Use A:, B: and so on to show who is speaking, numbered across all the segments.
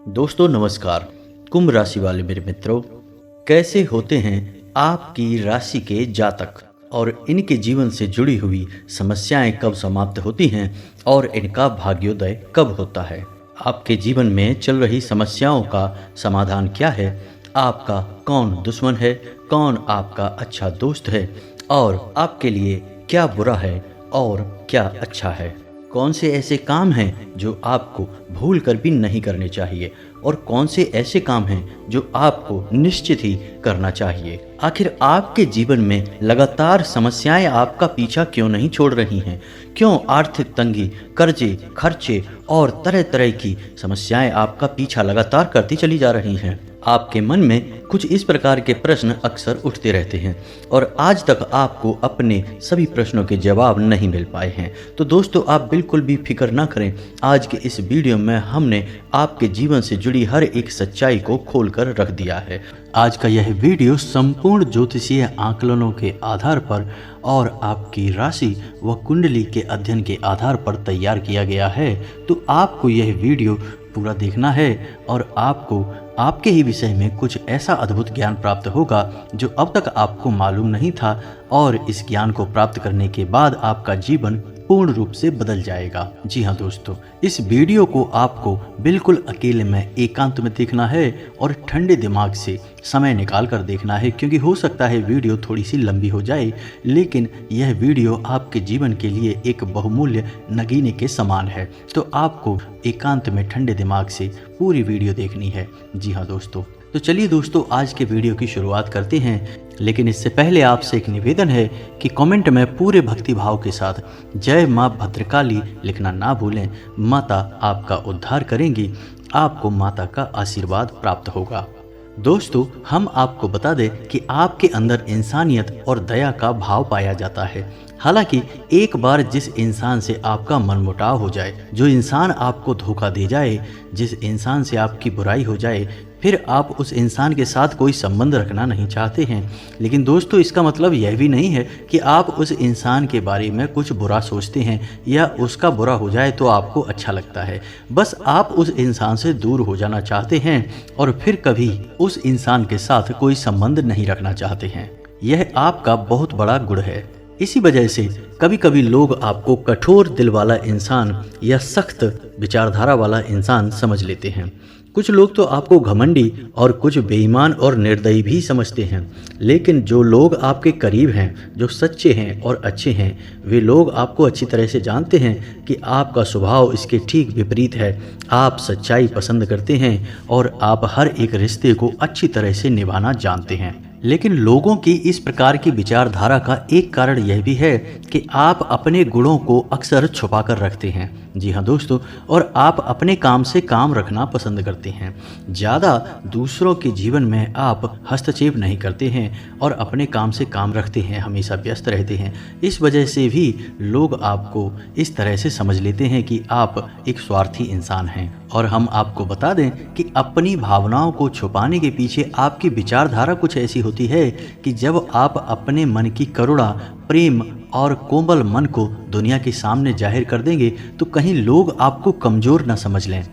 A: दोस्तों नमस्कार। कुंभ राशि वाले मेरे मित्रों, कैसे होते हैं आपकी राशि के जातक और इनके जीवन से जुड़ी हुई समस्याएं कब समाप्त होती हैं और इनका भाग्योदय कब होता है। आपके जीवन में चल रही समस्याओं का समाधान क्या है, आपका कौन दुश्मन है, कौन आपका अच्छा दोस्त है और आपके लिए क्या बुरा है और क्या अच्छा है। कौन से ऐसे काम हैं जो आपको भूल कर भी नहीं करने चाहिए और कौन से ऐसे काम हैं जो आपको निश्चित ही करना चाहिए। आखिर आपके जीवन में लगातार समस्याएं आपका पीछा क्यों नहीं छोड़ रही हैं? क्यों आर्थिक तंगी, कर्जे, खर्चे और तरह तरह की समस्याएं आपका पीछा लगातार करती चली जा रही हैं? आपके मन में कुछ इस प्रकार के प्रश्न अक्सर उठते रहते हैं और आज तक आपको अपने सभी प्रश्नों के जवाब नहीं मिल पाए हैं। तो दोस्तों, आप बिल्कुल भी फिक्र ना करें। आज के इस वीडियो में हमने आपके जीवन से जुड़ी हर एक सच्चाई को खोल कर रख दिया है। आज का यह वीडियो संपूर्ण ज्योतिषीय आकलनों के आधार पर और आपकी राशि व कुंडली के अध्ययन के आधार पर तैयार किया गया है। तो आपको यह वीडियो पूरा देखना है और आपको आपके ही विषय में कुछ ऐसा अद्भुत ज्ञान प्राप्त होगा जो अब तक आपको मालूम नहीं था और इस ज्ञान को प्राप्त करने के बाद आपका जीवन पूर्ण रूप से बदल जाएगा। जी हाँ दोस्तों, इस वीडियो को आपको बिल्कुल अकेले में एकांत में देखना है और ठंडे दिमाग से समय निकाल कर देखना है, क्योंकि हो सकता है वीडियो थोड़ी सी लंबी हो जाए, लेकिन यह वीडियो आपके जीवन के लिए एक बहुमूल्य नगीने के समान है। तो आपको एकांत में ठंडे दिमाग से पूरी वीडियो देखनी है। जी हाँ दोस्तों, तो चलिए दोस्तों, आज के वीडियो की शुरुआत करते हैं। लेकिन इससे पहले आपसे एक निवेदन है कि कमेंट में पूरे भक्ति भाव के साथ जय माँ भद्रकाली लिखना ना भूलें। माता आपका उद्धार करेंगी, आपको माता का आशीर्वाद प्राप्त होगा। दोस्तों, हम आपको बता दें कि आपके अंदर इंसानियत और दया का भाव पाया जाता है। हालांकि एक बार जिस इंसान से आपका मनमुटाव हो जाए, जो इंसान आपको धोखा दे जाए, जिस इंसान से आपकी बुराई हो जाए, फिर आप उस इंसान के साथ कोई संबंध रखना नहीं चाहते हैं। लेकिन दोस्तों, इसका मतलब यह भी नहीं है कि आप उस इंसान के बारे में कुछ बुरा सोचते हैं या उसका बुरा हो जाए तो आपको अच्छा लगता है। बस आप उस इंसान से दूर हो जाना चाहते हैं और फिर कभी उस इंसान के साथ कोई संबंध नहीं रखना चाहते हैं। यह आपका बहुत बड़ा गुण है। इसी वजह से कभी कभी लोग आपको कठोर दिल वाला इंसान या सख्त विचारधारा वाला इंसान समझ लेते हैं। कुछ लोग तो आपको घमंडी और कुछ बेईमान और निर्दयी भी समझते हैं। लेकिन जो लोग आपके करीब हैं, जो सच्चे हैं और अच्छे हैं, वे लोग आपको अच्छी तरह से जानते हैं कि आपका स्वभाव इसके ठीक विपरीत है। आप सच्चाई पसंद करते हैं और आप हर एक रिश्ते को अच्छी तरह से निभाना जानते हैं। लेकिन लोगों की इस प्रकार की विचारधारा का एक कारण यह भी है कि आप अपने गुणों को अक्सर छुपा कर रखते हैं। जी हाँ दोस्तों, और आप अपने काम से काम रखना पसंद करते हैं। ज़्यादा दूसरों के जीवन में आप हस्तक्षेप नहीं करते हैं और अपने काम से काम रखते हैं, हमेशा व्यस्त रहते हैं। इस वजह से भी लोग आपको इस तरह से समझ लेते हैं कि आप एक स्वार्थी इंसान हैं। और हम आपको बता दें कि अपनी भावनाओं को छुपाने के पीछे आपकी विचारधारा कुछ ऐसी होती है कि जब आप अपने मन की करुणा, प्रेम और कोमल मन को दुनिया के सामने जाहिर कर देंगे तो कहीं लोग आपको कमज़ोर न समझ लें।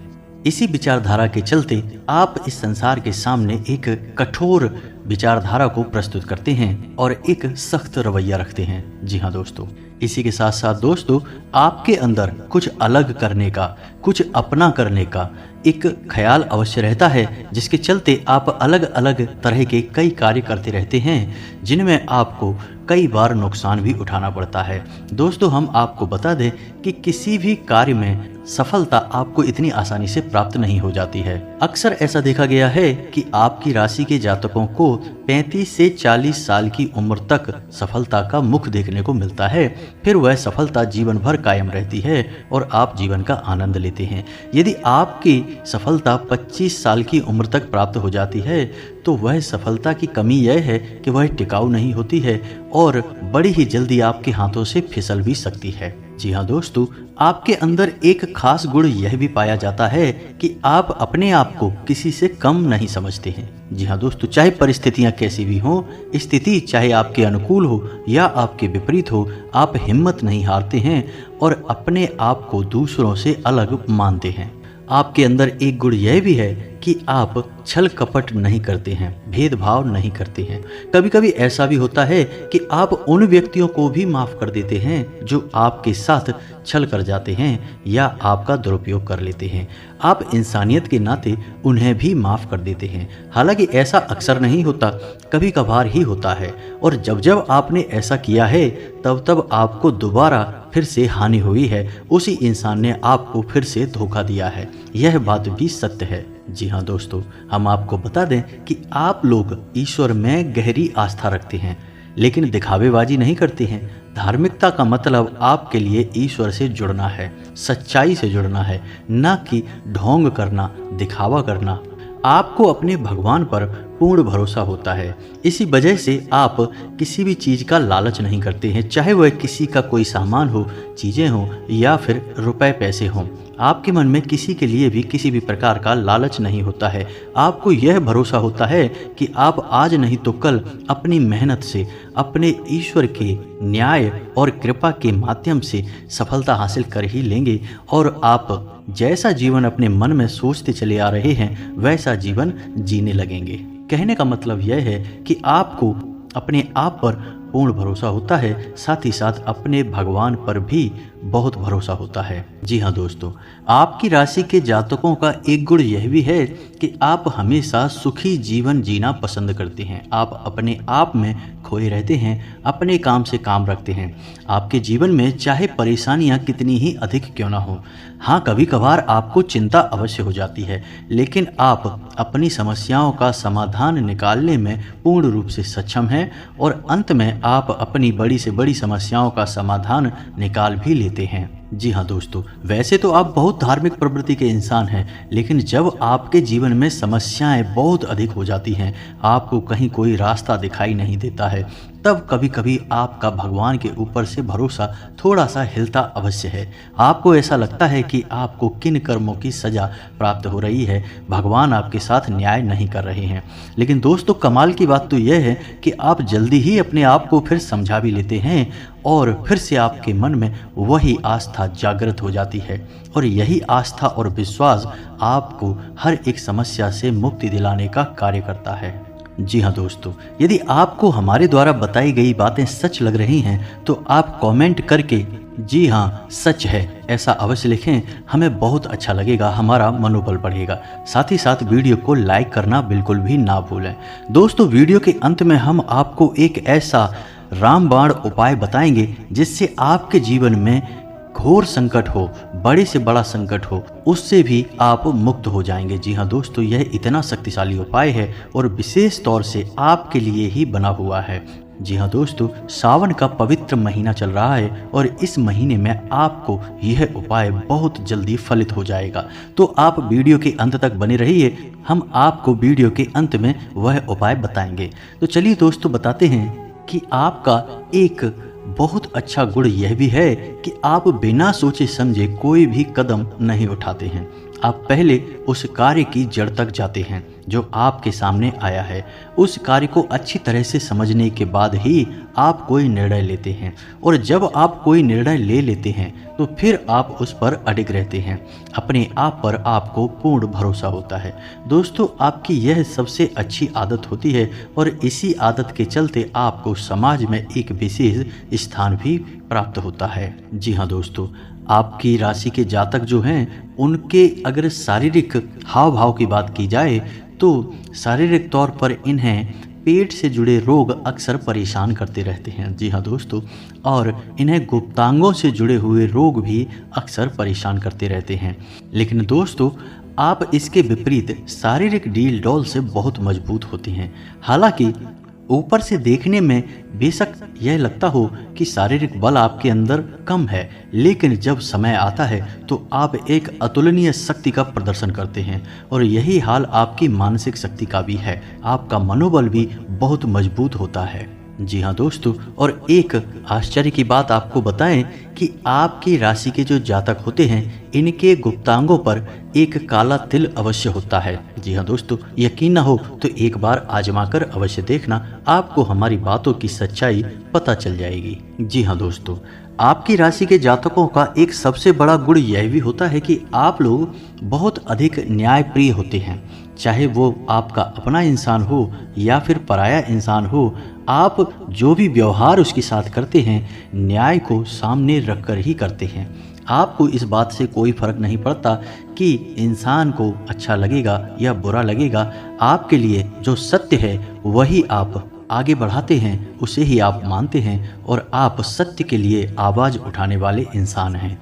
A: इसी विचारधारा के चलते आप इस संसार के सामने एक कठोर विचारधारा को प्रस्तुत करते हैं और एक सख्त रवैया रखते हैं। जी हाँ दोस्तों, इसी के साथ साथ दोस्तों, आपके अंदर कुछ अलग करने का, कुछ अपना करने का एक ख्याल अवश्य रहता है, जिसके चलते आप अलग अलग तरह के कई कार्य करते रहते हैं, जिनमें आपको कई बार नुकसान भी उठाना पड़ता है। दोस्तों, हम आपको बता दें कि किसी भी कार्य में सफलता आपको इतनी आसानी से प्राप्त नहीं हो जाती है। अक्सर ऐसा देखा गया है कि आपकी राशि के जातकों को 35 से 40 साल की उम्र तक सफलता का मुख देखने को मिलता है। फिर वह सफलता जीवन भर कायम रहती है और आप जीवन का आनंद लेते हैं। यदि आपकी सफलता 25 साल की उम्र तक प्राप्त हो जाती है तो वह सफलता की कमी यह है कि वह टिकाऊ नहीं होती है और बड़ी ही जल्दी आपके हाथों से फिसल भी सकती है। जी हाँ दोस्तों, आपके अंदर एक खास गुण यह भी पाया जाता है कि आप अपने आप को किसी से कम नहीं समझते हैं। जी हाँ दोस्तों, चाहे परिस्थितियाँ कैसी भी हों, स्थिति चाहे आपके अनुकूल हो या आपके विपरीत हो, आप हिम्मत नहीं हारते हैं और अपने आप को दूसरों से अलग मानते हैं। आपके अंदर एक गुण यह भी है कि आप छल कपट नहीं करते हैं, भेदभाव नहीं करते हैं। कभी कभी ऐसा भी होता है कि आप उन व्यक्तियों को भी माफ़ कर देते हैं जो आपके साथ छल कर जाते हैं या आपका दुरुपयोग कर लेते हैं। आप इंसानियत के नाते उन्हें भी माफ़ कर देते हैं। हालांकि ऐसा अक्सर नहीं होता, कभी कभार ही होता है। और जब जब आपने ऐसा किया है तब तब आपको दोबारा फिर से हानि हुई है, उसी इंसान ने आपको फिर से धोखा दिया है। यह बात भी सत्य है। जी हाँ दोस्तों, हम आपको बता दें कि आप लोग ईश्वर में गहरी आस्था रखते हैं, लेकिन दिखावेबाजी नहीं करते हैं। धार्मिकता का मतलब आपके लिए ईश्वर से जुड़ना है, सच्चाई से जुड़ना है, न कि ढोंग करना, दिखावा करना। आपको अपने भगवान पर पूर्ण भरोसा होता है। इसी वजह से आप किसी भी चीज़ का लालच नहीं करते हैं, चाहे वह किसी का कोई सामान हो, चीज़ें हों या फिर रुपए पैसे हों। आपके मन में किसी के लिए भी किसी भी प्रकार का लालच नहीं होता है। आपको यह भरोसा होता है कि आप आज नहीं तो कल अपनी मेहनत से, अपने ईश्वर के न्याय और कृपा के माध्यम से सफलता हासिल कर ही लेंगे और आप जैसा जीवन अपने मन में सोचते चले आ रहे हैं वैसा जीवन जीने लगेंगे। कहने का मतलब यह है कि आपको अपने आप पर पूर्ण भरोसा होता है, साथ ही साथ अपने भगवान पर भी बहुत भरोसा होता है। जी हाँ दोस्तों, आपकी राशि के जातकों का एक गुण यह भी है कि आप हमेशा सुखी जीवन जीना पसंद करते हैं। आप अपने आप में खोए रहते हैं, अपने काम से काम रखते हैं। आपके जीवन में चाहे परेशानियां कितनी ही अधिक क्यों ना हो, हाँ कभी कभार आपको चिंता अवश्य हो जाती है, लेकिन आप अपनी समस्याओं का समाधान निकालने में पूर्ण रूप से सक्षम हैं और अंत में आप अपनी बड़ी से बड़ी समस्याओं का समाधान निकाल भी लेते हैं। जी हाँ दोस्तों, वैसे तो आप बहुत धार्मिक प्रवृत्ति के इंसान हैं, लेकिन जब आपके जीवन में समस्याएं बहुत अधिक हो जाती हैं, आपको कहीं कोई रास्ता दिखाई नहीं देता है, तब कभी कभी आपका भगवान के ऊपर से भरोसा थोड़ा सा हिलता अवश्य है। आपको ऐसा लगता है कि आपको किन कर्मों की सज़ा प्राप्त हो रही है, भगवान आपके साथ न्याय नहीं कर रहे हैं। लेकिन दोस्तों, कमाल की बात तो यह है कि आप जल्दी ही अपने आप को फिर समझा भी लेते हैं और फिर से आपके मन में वही आस्था जागृत हो जाती है और यही आस्था और विश्वास आपको हर एक समस्या से मुक्ति दिलाने का कार्य करता है। जी हाँ दोस्तों, यदि आपको हमारे द्वारा बताई गई बातें सच लग रही हैं तो आप कमेंट करके जी हाँ सच है ऐसा अवश्य लिखें। हमें बहुत अच्छा लगेगा, हमारा मनोबल बढ़ेगा। साथ ही साथ वीडियो को लाइक करना बिल्कुल भी ना भूलें। दोस्तों, वीडियो के अंत में हम आपको एक ऐसा रामबाण उपाय बताएंगे जिससे आपके जीवन में घोर संकट हो, बड़े से बड़ा संकट हो, उससे भी आप मुक्त हो जाएंगे। जी हाँ दोस्तों, यह इतना शक्तिशाली उपाय है और विशेष तौर से आपके लिए ही बना हुआ है। जी हाँ दोस्तों, सावन का पवित्र महीना चल रहा है और इस महीने में आपको यह उपाय बहुत जल्दी फलित हो जाएगा। तो आप वीडियो के अंत तक बने रहिए, हम आपको वीडियो के अंत में वह उपाय बताएंगे। तो चलिए दोस्तों, बताते हैं कि आपका एक बहुत अच्छा गुण यह भी है कि आप बिना सोचे समझे कोई भी कदम नहीं उठाते हैं। आप पहले उस कार्य की जड़ तक जाते हैं जो आपके सामने आया है। उस कार्य को अच्छी तरह से समझने के बाद ही आप कोई निर्णय लेते हैं और जब आप कोई निर्णय ले लेते हैं तो फिर आप उस पर अडिग रहते हैं। अपने आप पर आपको पूर्ण भरोसा होता है। दोस्तों, आपकी यह सबसे अच्छी आदत होती है और इसी आदत के चलते आपको समाज में एक विशेष स्थान भी प्राप्त होता है। जी हाँ दोस्तों, आपकी राशि के जातक जो हैं उनके अगर शारीरिक हाव भाव की बात की जाए तो शारीरिक तौर पर इन्हें पेट से जुड़े रोग अक्सर परेशान करते रहते हैं। जी हाँ दोस्तों, और इन्हें गुप्तांगों से जुड़े हुए रोग भी अक्सर परेशान करते रहते हैं। लेकिन दोस्तों, आप इसके विपरीत शारीरिक डील डॉल से बहुत मजबूत होते हैं। हालांकि ऊपर से देखने में बेशक यह लगता हो कि शारीरिक बल आपके अंदर कम है, लेकिन जब समय आता है तो आप एक अतुलनीय शक्ति का प्रदर्शन करते हैं और यही हाल आपकी मानसिक शक्ति का भी है। आपका मनोबल भी बहुत मजबूत होता है। जी हाँ दोस्तों, और एक आश्चर्य की बात आपको बताएं कि आपकी राशि के जो जातक होते हैं इनके गुप्तांगों पर एक काला तिल अवश्य होता है। जी हाँ दोस्तों, यकीन ना हो तो एक बार आजमाकर अवश्य देखना, आपको हमारी बातों की सच्चाई पता चल जाएगी। जी हाँ दोस्तों, आपकी राशि के जातकों का एक सबसे बड़ा गुण यह भी होता है कि आप लोग बहुत अधिक न्यायप्रिय होते हैं। चाहे वो आपका अपना इंसान हो या फिर पराया इंसान हो, आप जो भी व्यवहार उसके साथ करते हैं, न्याय को सामने रखकर ही करते हैं। आपको इस बात से कोई फर्क नहीं पड़ता कि इंसान को अच्छा लगेगा या बुरा लगेगा। आपके लिए जो सत्य है वही आप आगे बढ़ाते हैं, उसे ही आप मानते हैं और आप सत्य के लिए आवाज़ उठाने वाले इंसान हैं।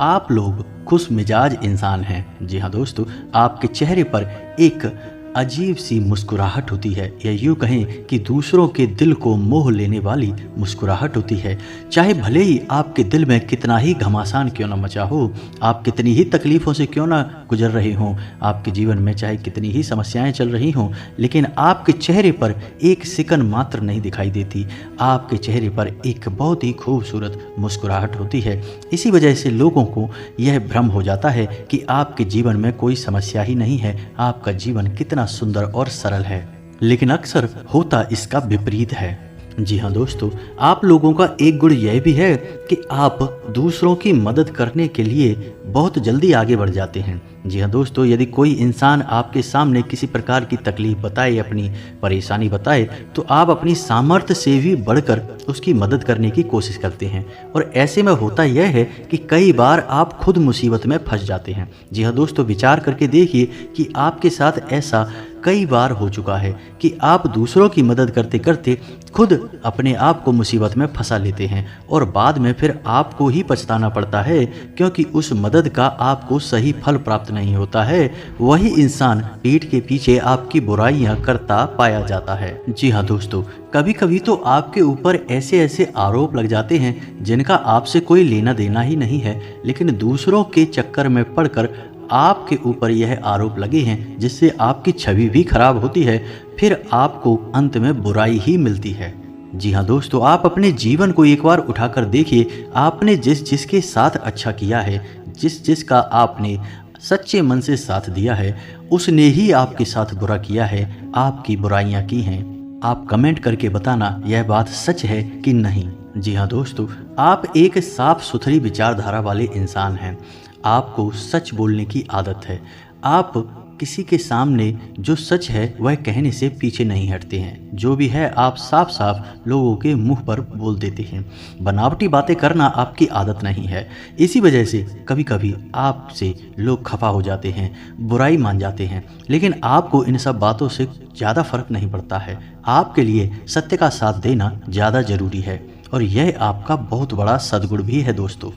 A: आप लोग खुश मिजाज इंसान हैं। जी हाँ दोस्तों, आपके चेहरे पर एक अजीब सी मुस्कुराहट होती है, या यूँ कहें कि दूसरों के दिल को मोह लेने वाली मुस्कुराहट होती है। चाहे भले ही आपके दिल में कितना ही घमासान क्यों ना मचा हो, आप कितनी ही तकलीफ़ों से क्यों ना गुजर रहे हों, आपके जीवन में चाहे कितनी ही समस्याएं चल रही हों, लेकिन आपके चेहरे पर एक सिकन मात्र नहीं दिखाई देती। आपके चेहरे पर एक बहुत ही खूबसूरत मुस्कुराहट होती है। इसी वजह से लोगों को यह भ्रम हो जाता है कि आपके जीवन में कोई समस्या ही नहीं है, आपका जीवन कितना सुंदर और सरल है। लेकिन अक्सर होता इसका विपरीत है। जी हाँ दोस्तों, आप लोगों का एक गुण यह भी है कि आप दूसरों की मदद करने के लिए बहुत जल्दी आगे बढ़ जाते हैं। जी हाँ दोस्तों, यदि कोई इंसान आपके सामने किसी प्रकार की तकलीफ बताए, अपनी परेशानी बताए, तो आप अपनी सामर्थ्य से भी बढ़कर उसकी मदद करने की कोशिश करते हैं। और ऐसे में होता यह है कि कई बार आप खुद मुसीबत में फंस जाते हैं। जी हाँ दोस्तों, विचार करके देखिए कि आपके साथ ऐसा कई बार हो चुका है कि आप दूसरों की मदद करते करते खुद अपने आप को मुसीबत में फंसा लेते हैं और बाद में फिर आपको ही पछताना पड़ता है, क्योंकि उस मदद का आपको सही फल प्राप्त नहीं होता है। वही इंसान पीठ के पीछे आपकी बुराइयां करता पाया जाता है। जी हाँ दोस्तों, कभी कभी तो आपके ऊपर ऐसे ऐसे आरोप लग जाते हैं जिनका आपसे कोई लेना देना ही नहीं है, लेकिन दूसरों के चक्कर में पड़कर आपके ऊपर यह आरोप लगे हैं, जिससे आपकी छवि भी खराब होती है, फिर आपको अंत में बुराई ही मिलती है। जी हाँ दोस्तों, आप अपने जीवन को एक बार उठाकर देखिए। आपने जिस जिसके साथ अच्छा किया है, जिस जिसका आपने सच्चे मन से साथ दिया है, उसने ही आपके साथ बुरा किया है, आपकी बुराइयां की हैं। आप कमेंट करके बताना यह बात सच है कि नहीं। जी हाँ दोस्तों, आप एक साफ सुथरी विचारधारा वाले इंसान हैं। आपको सच बोलने की आदत है। आप किसी के सामने जो सच है वह कहने से पीछे नहीं हटते हैं। जो भी है आप साफ साफ लोगों के मुंह पर बोल देते हैं। बनावटी बातें करना आपकी आदत नहीं है। इसी वजह से कभी कभी आपसे लोग खफा हो जाते हैं, बुराई मान जाते हैं, लेकिन आपको इन सब बातों से ज़्यादा फर्क नहीं पड़ता है। आपके लिए सत्य का साथ देना ज़्यादा ज़रूरी है और यह आपका बहुत बड़ा सद्गुण भी है दोस्तों।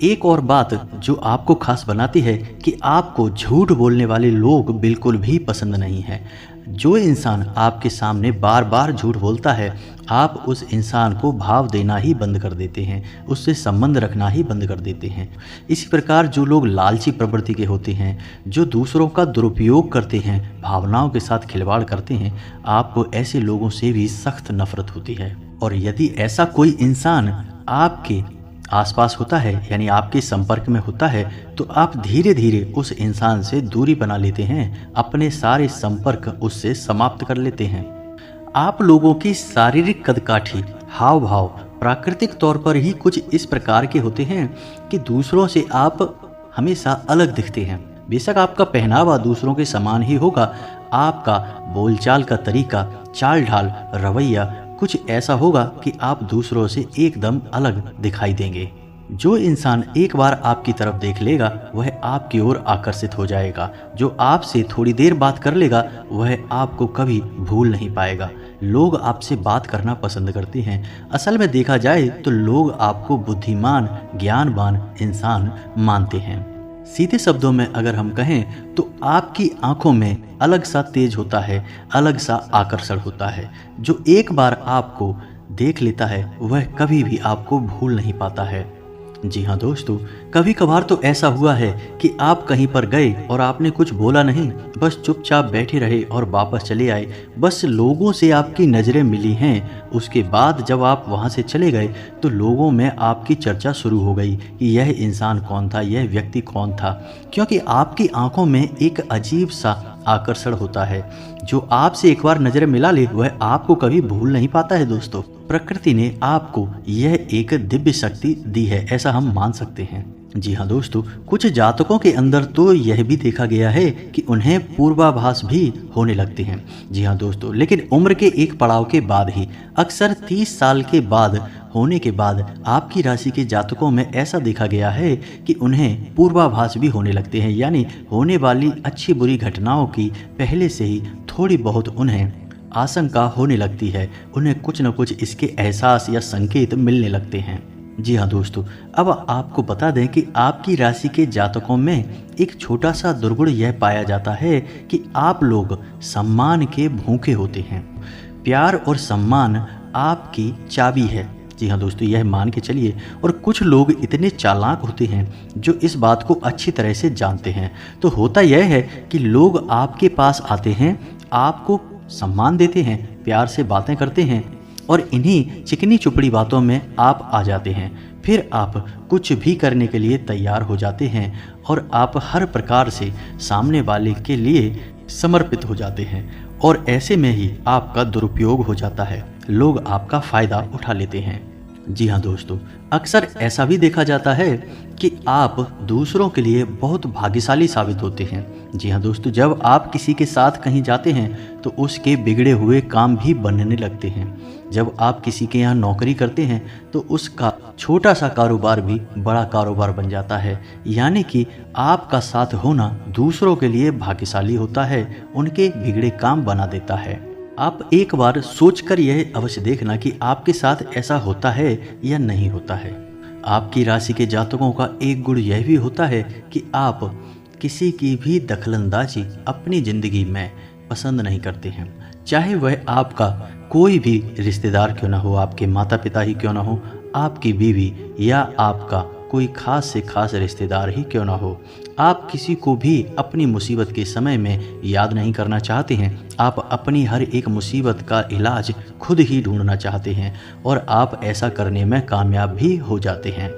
A: एक और बात जो आपको खास बनाती है कि आपको झूठ बोलने वाले लोग बिल्कुल भी पसंद नहीं है। जो इंसान आपके सामने बार बार झूठ बोलता है, आप उस इंसान को भाव देना ही बंद कर देते हैं, उससे संबंध रखना ही बंद कर देते हैं। इसी प्रकार जो लोग लालची प्रवृत्ति के होते हैं, जो दूसरों का दुरुपयोग करते हैं, भावनाओं के साथ खिलवाड़ करते हैं, आपको ऐसे लोगों से भी सख्त नफरत होती है। और यदि ऐसा कोई इंसान आपके आसपास होता है, यानी आपके संपर्क में होता है, तो आप धीरे धीरे उस इंसान से दूरी बना लेते हैं, अपने सारे संपर्क उससे समाप्त कर लेते हैं। आप लोगों की शारीरिक कदकाठी, हाव भाव प्राकृतिक तौर पर ही कुछ इस प्रकार के होते हैं कि दूसरों से आप हमेशा अलग दिखते हैं। बेशक आपका पहनावा दूसरों के समान ही होगा, आपका बोलचाल का तरीका, चाल ढाल, रवैया कुछ ऐसा होगा कि आप दूसरों से एकदम अलग दिखाई देंगे। जो इंसान एक बार आपकी तरफ देख लेगा वह आपकी ओर आकर्षित हो जाएगा। जो आपसे थोड़ी देर बात कर लेगा वह आपको कभी भूल नहीं पाएगा। लोग आपसे बात करना पसंद करते हैं। असल में देखा जाए तो लोग आपको बुद्धिमान, ज्ञानवान इंसान मानते हैं। सीधे शब्दों में अगर हम कहें तो आपकी आंखों में अलग सा तेज होता है, अलग सा आकर्षण होता है। जो एक बार आपको देख लेता है वह कभी भी आपको भूल नहीं पाता है। जी हाँ दोस्तों, कभी कभार तो ऐसा हुआ है कि आप कहीं पर गए और आपने कुछ बोला नहीं, बस चुपचाप बैठे रहे और वापस चले आए। बस लोगों से आपकी नज़रें मिली हैं, उसके बाद जब आप वहाँ से चले गए तो लोगों में आपकी चर्चा शुरू हो गई कि यह इंसान कौन था, यह व्यक्ति कौन था। क्योंकि आपकी आंखों में एक अजीब सा आकर्षण होता है। जो आपसे एक बार नज़रें मिला ले वह आपको कभी भूल नहीं पाता है दोस्तों। प्रकृति ने आपको यह एक दिव्य शक्ति दी है, ऐसा हम मान सकते हैं। जी हाँ दोस्तों, कुछ जातकों के अंदर तो यह भी देखा गया है कि उन्हें पूर्वाभास भी होने लगते हैं। जी हाँ दोस्तों, लेकिन उम्र के एक पड़ाव के बाद ही, अक्सर 30 साल के बाद होने के बाद आपकी राशि के जातकों में ऐसा देखा गया है कि उन्हें पूर्वाभास भी होने लगते हैं, यानी होने वाली अच्छी बुरी घटनाओं की पहले से ही थोड़ी बहुत उन्हें आशंका होने लगती है। उन्हें कुछ न कुछ इसके एहसास या संकेत मिलने लगते हैं। जी हाँ दोस्तों, अब आपको बता दें कि आपकी राशि के जातकों में एक छोटा सा दुर्गुण यह पाया जाता है कि आप लोग सम्मान के भूखे होते हैं। प्यार और सम्मान आपकी चाबी है। जी हाँ दोस्तों, यह मान के चलिए। और कुछ लोग इतने चालाक होते हैं जो इस बात को अच्छी तरह से जानते हैं। तो होता यह है कि लोग आपके पास आते हैं, आपको सम्मान देते हैं, प्यार से बातें करते हैं और इन्हीं चिकनी चुपड़ी बातों में आप आ जाते हैं। फिर आप कुछ भी करने के लिए तैयार हो जाते हैं और आप हर प्रकार से सामने वाले के लिए समर्पित हो जाते हैं और ऐसे में ही आपका दुरुपयोग हो जाता है। लोग आपका फ़ायदा उठा लेते हैं। जी हाँ दोस्तों, अक्सर ऐसा भी देखा जाता है कि आप दूसरों के लिए बहुत भाग्यशाली साबित होते हैं। जी हाँ दोस्तों, जब आप किसी के साथ कहीं जाते हैं तो उसके बिगड़े हुए काम भी बनने लगते हैं। जब आप किसी के यहाँ नौकरी करते हैं तो उसका छोटा सा कारोबार भी बड़ा कारोबार बन जाता है। यानी कि आपका साथ होना दूसरों के लिए भाग्यशाली होता है, उनके बिगड़े काम बना देता है। आप एक बार सोचकर यह अवश्य देखना कि आपके साथ ऐसा होता है या नहीं होता है। आपकी राशि के जातकों का एक गुण यह भी होता है कि आप किसी की भी दखलंदाजी अपनी ज़िंदगी में पसंद नहीं करते हैं। चाहे वह आपका कोई भी रिश्तेदार क्यों ना हो, आपके माता पिता ही क्यों ना हो, आपकी बीवी या आपका कोई खास से खास रिश्तेदार ही क्यों ना हो। आप किसी को भी अपनी मुसीबत के समय में याद नहीं करना चाहते हैं। आप अपनी हर एक मुसीबत का इलाज खुद ही ढूंढना चाहते हैं और आप ऐसा करने में कामयाब भी हो जाते हैं।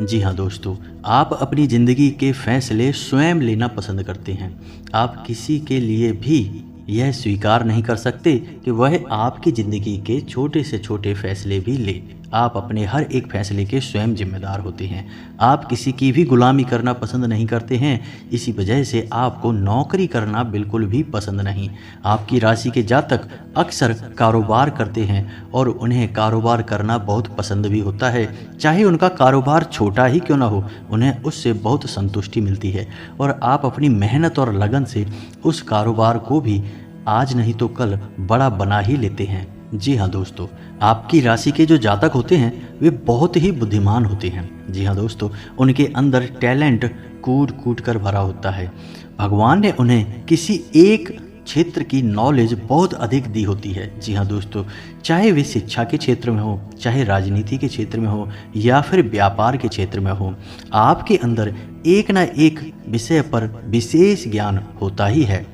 A: जी हाँ दोस्तों, आप अपनी ज़िंदगी के फैसले स्वयं लेना पसंद करते हैं। आप किसी के लिए भी यह स्वीकार नहीं कर सकते कि वह आपकी ज़िंदगी के छोटे से छोटे फैसले भी ले। आप अपने हर एक फैसले के स्वयं जिम्मेदार होते हैं। आप किसी की भी गुलामी करना पसंद नहीं करते हैं। इसी वजह से आपको नौकरी करना बिल्कुल भी पसंद नहीं। आपकी राशि के जातक अक्सर कारोबार करते हैं और उन्हें कारोबार करना बहुत पसंद भी होता है। चाहे उनका कारोबार छोटा ही क्यों ना हो, उन्हें उससे बहुत संतुष्टि मिलती है और आप अपनी मेहनत और लगन से उस कारोबार को भी आज नहीं तो कल बड़ा बना ही लेते हैं। जी हाँ दोस्तों, आपकी राशि के जो जातक होते हैं वे बहुत ही बुद्धिमान होते हैं। जी हाँ दोस्तों, उनके अंदर टैलेंट कूट कूट कर भरा होता है। भगवान ने उन्हें किसी एक क्षेत्र की नॉलेज बहुत अधिक दी होती है। जी हाँ दोस्तों, चाहे वे शिक्षा के क्षेत्र में हो, चाहे राजनीति के क्षेत्र में हो या फिर व्यापार के क्षेत्र में हो, आपके अंदर एक ना एक विषय पर विशेष ज्ञान होता ही है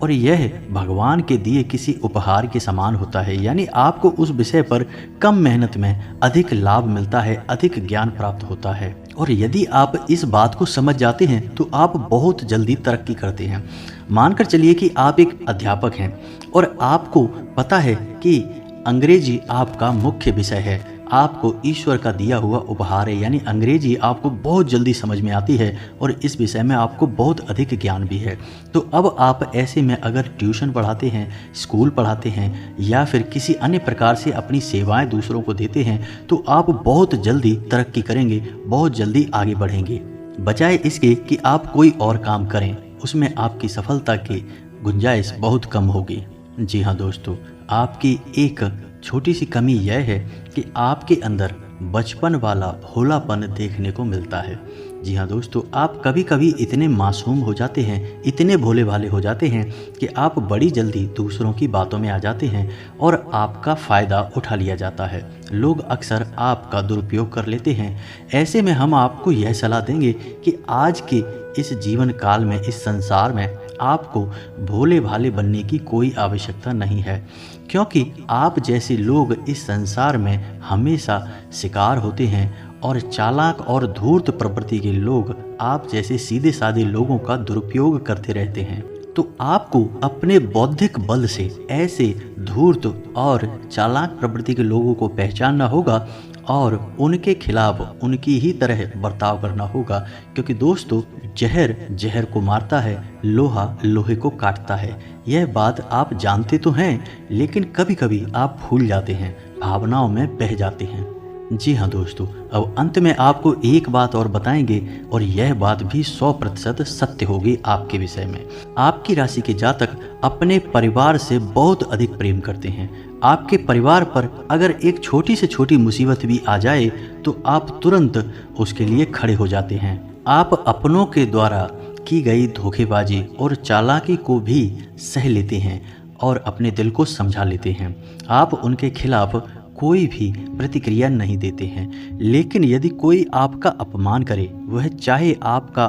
A: और यह भगवान के दिए किसी उपहार के समान होता है। यानी आपको उस विषय पर कम मेहनत में अधिक लाभ मिलता है, अधिक ज्ञान प्राप्त होता है। और यदि आप इस बात को समझ जाते हैं तो आप बहुत जल्दी तरक्की करते हैं। मानकर चलिए कि आप एक अध्यापक हैं और आपको पता है कि अंग्रेजी आपका मुख्य विषय है, आपको ईश्वर का दिया हुआ उपहार है, यानी अंग्रेजी आपको बहुत जल्दी समझ में आती है और इस विषय में आपको बहुत अधिक ज्ञान भी है। तो अब आप ऐसे में अगर ट्यूशन पढ़ाते हैं, स्कूल पढ़ाते हैं या फिर किसी अन्य प्रकार से अपनी सेवाएं दूसरों को देते हैं तो आप बहुत जल्दी तरक्की करेंगे, बहुत जल्दी आगे बढ़ेंगे। बजाय इसके कि आप कोई और काम करें, उसमें आपकी सफलता की गुंजाइश बहुत कम होगी। जी हाँ दोस्तों, आपकी एक छोटी सी कमी यह है कि आपके अंदर बचपन वाला भोलापन देखने को मिलता है। जी हाँ दोस्तों, आप कभी कभी इतने मासूम हो जाते हैं, इतने भोले भाले हो जाते हैं कि आप बड़ी जल्दी दूसरों की बातों में आ जाते हैं और आपका फ़ायदा उठा लिया जाता है। लोग अक्सर आपका दुरुपयोग कर लेते हैं। ऐसे में हम आपको यह सलाह देंगे कि आज के इस जीवन काल में, इस संसार में आपको भोले भाले बनने की कोई आवश्यकता नहीं है, क्योंकि आप जैसे लोग इस संसार में हमेशा शिकार होते हैं और चालाक और धूर्त प्रवृत्ति के लोग आप जैसे सीधे साधे लोगों का दुरुपयोग करते रहते हैं। तो आपको अपने बौद्धिक बल से ऐसे धूर्त और चालाक प्रवृत्ति के लोगों को पहचानना होगा और उनके खिलाफ उनकी ही तरह बर्ताव करना होगा, क्योंकि दोस्तों जहर जहर को मारता है, लोहा लोहे को काटता है। यह बात आप जानते तो हैं, लेकिन कभी कभी आप भूल जाते हैं, भावनाओं में बह जाते हैं। जी हाँ दोस्तों, अब अंत में आपको एक बात और बताएंगे और यह बात भी 100% सत्य होगी आपके विषय में। आपकी राशि के जातक अपने परिवार से बहुत अधिक प्रेम करते हैं। आपके परिवार पर अगर एक छोटी से छोटी मुसीबत भी आ जाए तो आप तुरंत उसके लिए खड़े हो जाते हैं। आप अपनों के द्वारा की गई धोखेबाजी और चालाकी को भी सह लेते हैं और अपने दिल को समझा लेते हैं। आप उनके खिलाफ कोई भी प्रतिक्रिया नहीं देते हैं, लेकिन यदि कोई आपका अपमान करे, वह चाहे आपका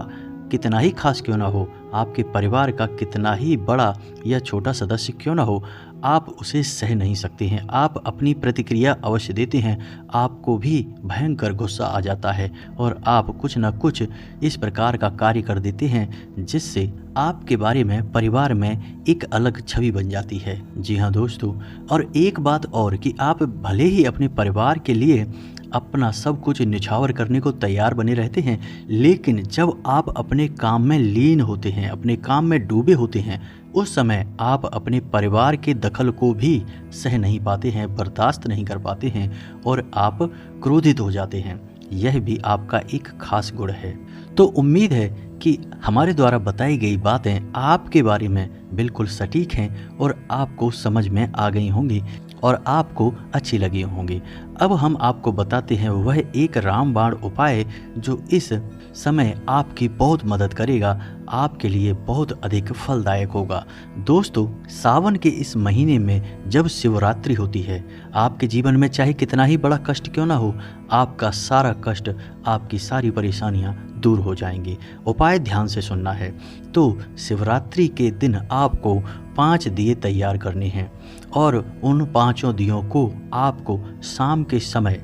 A: कितना ही खास क्यों ना हो, आपके परिवार का कितना ही बड़ा या छोटा सदस्य क्यों ना हो, आप उसे सह नहीं सकते हैं। आप अपनी प्रतिक्रिया अवश्य देते हैं, आपको भी भयंकर गुस्सा आ जाता है और आप कुछ न कुछ इस प्रकार का कार्य कर देते हैं जिससे आपके बारे में परिवार में एक अलग छवि बन जाती है। जी हाँ दोस्तों, और एक बात और कि आप भले ही अपने परिवार के लिए अपना सब कुछ निछावर करने को तैयार बने रहते हैं, लेकिन जब आप अपने काम में लीन होते हैं, अपने काम में डूबे होते हैं, उस समय आप अपने परिवार के दखल को भी सह नहीं पाते हैं, बर्दाश्त नहीं कर पाते हैं और आप क्रोधित हो जाते हैं। यह भी आपका एक खास गुण है। तो उम्मीद है कि हमारे द्वारा बताई गई बातें आपके बारे में बिल्कुल सटीक हैं और आपको समझ में आ गई होंगी और आपको अच्छी लगी होंगी। अब हम आपको बताते हैं वह एक रामबाण उपाय जो इस समय आपकी बहुत मदद करेगा, आपके लिए बहुत अधिक फलदायक होगा। दोस्तों, सावन के इस महीने में जब शिवरात्रि होती है, आपके जीवन में चाहे कितना ही बड़ा कष्ट क्यों ना हो, आपका सारा कष्ट, आपकी सारी परेशानियां दूर हो जाएंगी। उपाय ध्यान से सुनना है। तो शिवरात्रि के दिन आपको 5 दिए तैयार करने हैं और उन 5 दियों को आपको शाम के समय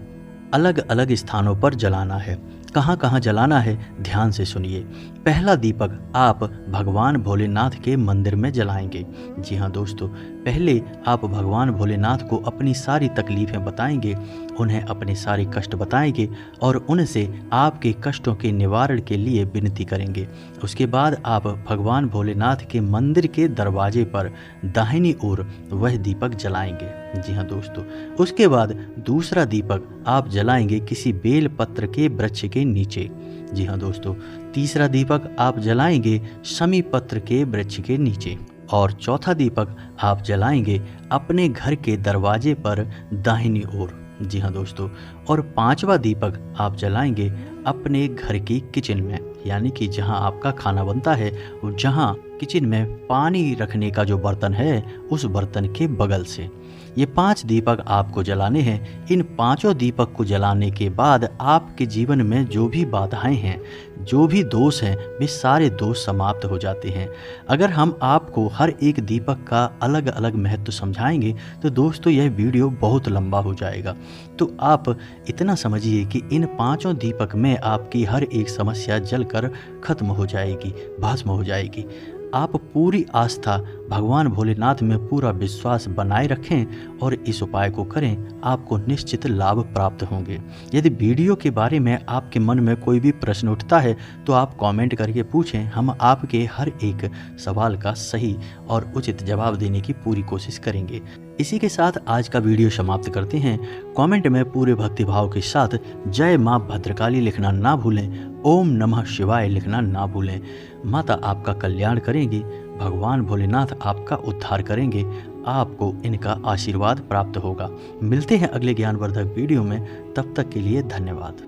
A: अलग अलग स्थानों पर जलाना है। कहाँ कहाँ जलाना है, ध्यान से सुनिए। पहला दीपक आप भगवान भोलेनाथ के मंदिर में जलाएंगे। जी हाँ दोस्तों, पहले आप भगवान भोलेनाथ को अपनी सारी तकलीफ़ें बताएंगे, उन्हें अपने सारे कष्ट बताएंगे और उनसे आपके कष्टों के निवारण के लिए विनती करेंगे। उसके बाद आप भगवान भोलेनाथ के मंदिर के दरवाजे पर दाहिनी ओर वह दीपक जलाएंगे। जी हाँ दोस्तों, उसके बाद दूसरा दीपक आप जलाएंगे किसी बेल पत्र के वृक्ष के नीचे। जी हाँ दोस्तों, तीसरा दीपक आप जलाएंगे शमी पत्र के वृक्ष के नीचे और चौथा दीपक आप जलाएंगे अपने घर के दरवाजे पर दाहिनी ओर। जी हाँ दोस्तों, और 5वां दीपक आप जलाएंगे अपने घर की किचन में, यानी कि जहां आपका खाना बनता है, जहां किचन में पानी रखने का जो बर्तन है उस बर्तन के बगल से। ये 5 दीपक आपको जलाने हैं। इन 5 दीपक को जलाने के बाद आपके जीवन में जो भी बाधाएं हैं, जो भी दोष हैं, वे सारे दोष समाप्त हो जाते हैं। अगर हम आपको हर एक दीपक का अलग अलग महत्व समझाएंगे तो दोस्तों यह वीडियो बहुत लंबा हो जाएगा। तो आप इतना समझिए कि इन 5 दीपक में आपकी हर एक समस्या जलकर खत्म हो जाएगी, भस्म हो जाएगी। आप पूरी आस्था भगवान भोलेनाथ में पूरा विश्वास बनाए रखें और इस उपाय को करें, आपको निश्चित लाभ प्राप्त होंगे। यदि वीडियो के बारे में आपके मन में कोई भी प्रश्न उठता है तो आप कमेंट करके पूछें, हम आपके हर एक सवाल का सही और उचित जवाब देने की पूरी कोशिश करेंगे। इसी के साथ आज का वीडियो समाप्त करते हैं। कमेंट में पूरे भक्तिभाव के साथ जय माँ भद्रकाली लिखना ना भूलें, ओम नमः शिवाय लिखना ना भूलें। माता आपका कल्याण करेंगी, भगवान भोलेनाथ आपका उद्धार करेंगे, आपको इनका आशीर्वाद प्राप्त होगा। मिलते हैं अगले ज्ञानवर्धक वीडियो में, तब तक के लिए धन्यवाद।